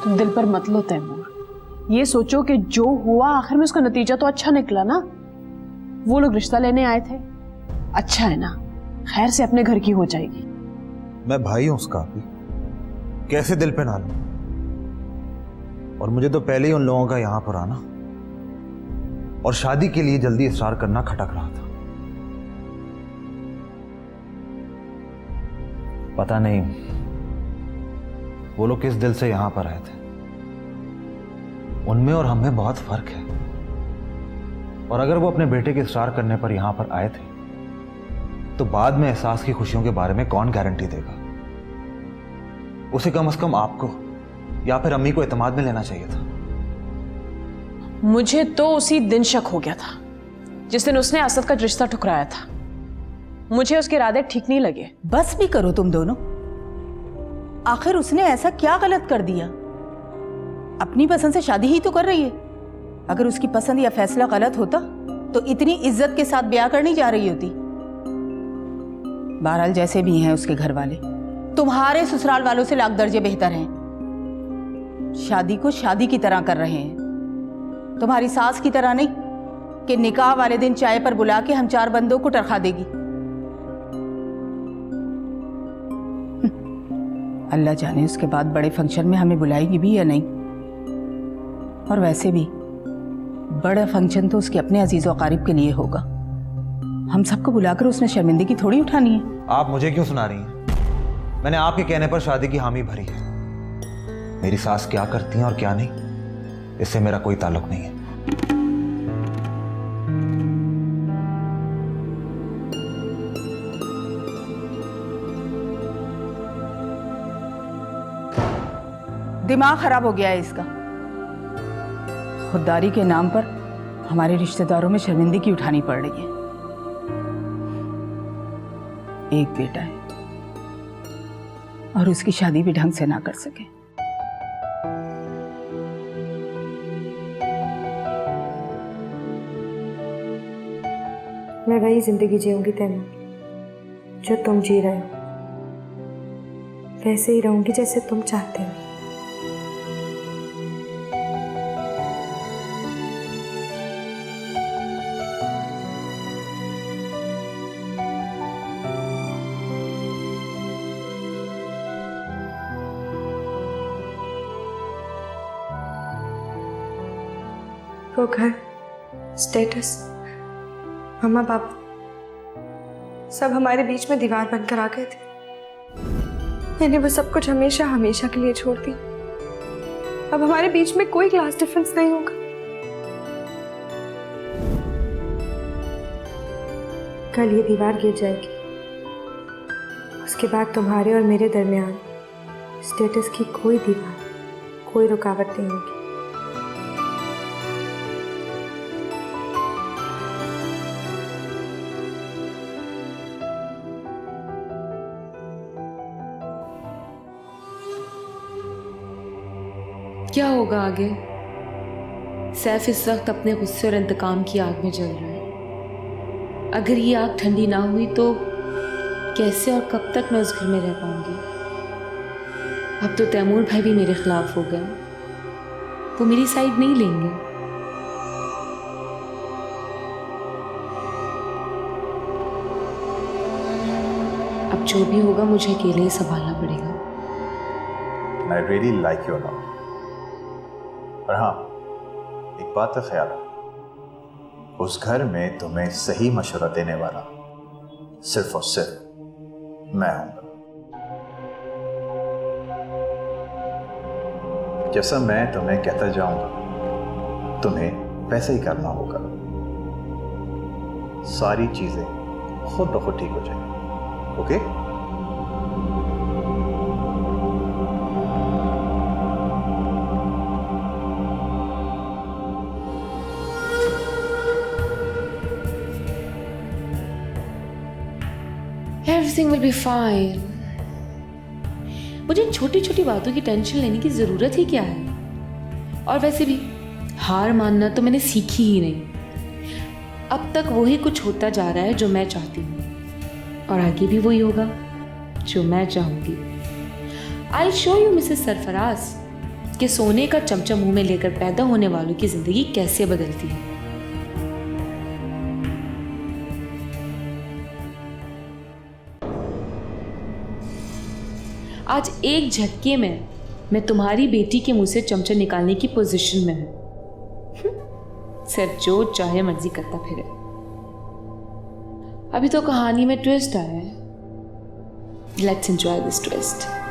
तुम दिल पर मत लो तैमूर, ये सोचो कि जो हुआ आखिर में उसका नतीजा तो अच्छा निकला ना। वो लोग रिश्ता लेने आए थे, अच्छा है ना, खैर से अपने घर की हो जाएगी। मैं भाई हूं उसका भी, कैसे दिल पे ना लूं। और मुझे तो पहले ही उन लोगों का यहां पर आना और शादी के लिए जल्दी इसरार करना खटक रहा था। पता नहीं वो लोग किस दिल से यहां पर आए थे। उनमें और हमें बहुत फर्क है। और अगर वो अपने बेटे के इसरार करने पर यहां पर आए थे तो बाद में एहसास की खुशियों के बारे में कौन गारंटी देगा। उसे कम से कम आपको या फिर अम्मी को एतमाद में लेना चाहिए था। मुझे तो उसी दिन शक हो गया था जिस दिन उसने असद का रिश्ता ठुकराया था। मुझे उसके इरादे ठीक नहीं लगे। बस भी करो तुम दोनों, आखिर उसने ऐसा क्या गलत कर दिया? अपनी पसंद से शादी ही तो कर रही है। अगर उसकी पसंद या फैसला गलत होता तो इतनी इज्जत के साथ ब्याह करनी जा रही होती। बहरहाल जैसे भी हैं उसके घर वाले, तुम्हारे ससुराल वालों से लाख दर्जे बेहतर हैं। शादी को शादी की तरह कर रहे हैं, तुम्हारी सास की तरह नहीं कि निकाह वाले दिन चाय पर बुला के हम 4 बंदों को टरखा देगी। अल्लाह जाने उसके बाद बड़े फंक्शन में हमें बुलाएगी भी या नहीं। और वैसे भी बड़ा फंक्शन तो उसके अपने अजीज़ व अकारिब के लिए होगा। हम सबको बुलाकर उसने शर्मिंदगी थोड़ी उठानी है। आप मुझे क्यों सुना रही हैं? मैंने आपके कहने पर शादी की हामी भरी है। मेरी सास क्या करती हैं और क्या नहीं, इससे मेरा कोई ताल्लुक नहीं है। दिमाग खराब हो गया है इसका। खुददारी के नाम पर हमारे रिश्तेदारों में शर्मिंदगी उठानी पड़ रही है। एक बेटा है और उसकी शादी भी ढंग से ना कर सके। मैं वही जिंदगी जीऊंगी तैमूर जो तुम जी रहे हो। वैसे ही रहूंगी जैसे तुम चाहते हो। वो घर, स्टेटस, मम्मा पापा सब हमारे बीच में दीवार बनकर आ गए थे। मैंने वो सब कुछ हमेशा हमेशा के लिए छोड़ दी। अब हमारे बीच में कोई क्लास डिफरेंस नहीं होगा। कल ये दीवार गिर जाएगी, उसके बाद तुम्हारे और मेरे दरमियान स्टेटस की कोई दीवार, कोई रुकावट नहीं होगी। क्या होगा आगे? सैफ इस वक्त अपने गुस्से और इंतकाम की आग में जल रहा है। अगर ये आग ठंडी ना हुई तो कैसे और कब तक मैं उस घर में रह पाऊंगी? अब तो तैमूर भाई भी मेरे खिलाफ हो गए, वो मेरी साइड नहीं लेंगे। अब जो भी होगा मुझे अकेले ही संभालना पड़ेगा। I really like your love. और हाँ, एक बात का ख्याल है, उस घर में तुम्हें सही मशवरा देने वाला सिर्फ और सिर्फ मैं हूंगा। जैसा मैं तुम्हें कहता जाऊंगा तुम्हें वैसे ही करना होगा। सारी चीजें खुद ब खुद ठीक हो जाएंगी। Okay? Everything will be fine. मुझे इन छोटी छोटी बातों की टेंशन लेने की ज़रूरत ही क्या है? और वैसे भी हार मानना तो मैंने सीखी ही नहीं। अब तक वही कुछ होता जा रहा है जो मैं चाहती हूँ, और आगे भी वही होगा जो मैं चाहूँगी। I'll show you, Mrs Sarfaraz, कि सोने का चमचा मुंह में लेकर पैदा होने वालों की जिंदगी कैसे बदलती है। आज एक झटके में मैं तुम्हारी बेटी के मुंह से चमचा निकालने की पोजीशन में हूं। सिर्फ जो चाहे मर्जी करता फिरे। अभी तो कहानी में ट्विस्ट आया है। Let's enjoy this twist.